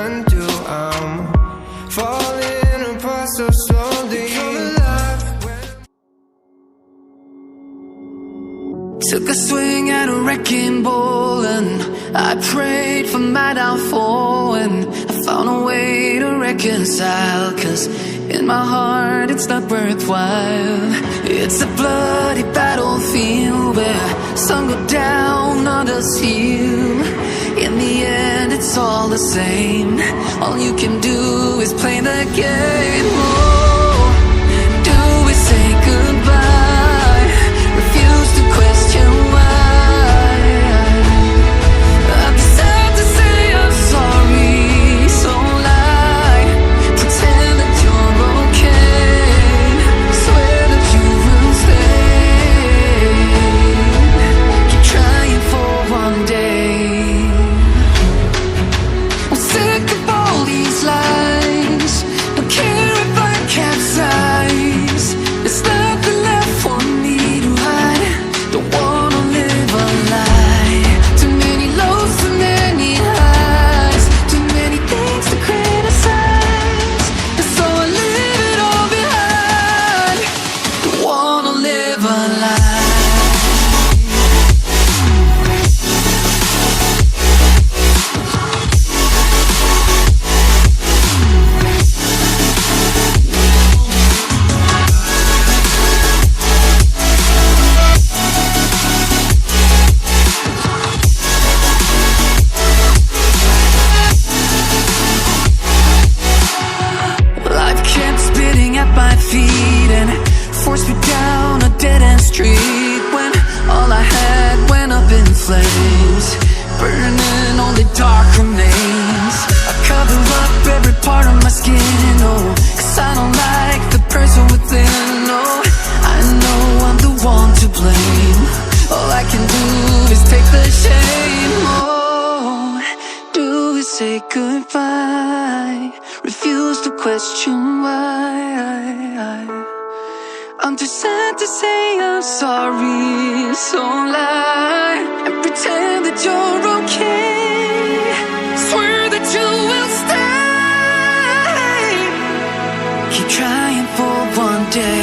undo. I'm falling apart so slowly. Took a swing at a wrecking ball and I prayed for my downfall, and I found a way to reconcile, 'cause in my heart it's not worthwhile. It's a bloody battlefield where some go down, others heal. In the end it's all the same. All you can do is play the game. Oh, do we say goodbye? Refuse to question why. I've decided to say I'm sorry, so lie. Pretend that you're okay. Swear that you will stay. Keep trying for one day. I'm sick of all these lies. Don't care if I capsize. There's nothing left for me to hide. Don't wanna live a lie. Too many lows, too many highs. Too many things to criticize. And so I leave it all behind. Don't wanna live a lie. Life kept spitting at my feet and forced me down a dead-end street, when all I had went up in flames, burning only dark remains. I cover up every part of my skin, oh, 'cause I don't like the person within. Oh, I know I'm the one to blame. All I can do is take the shame. Oh, do we say goodbye? Refuse to question why. I'm too sad to say I'm sorry, so lie and pretend that you're okay. Swear that you will stay. Keep trying for one day.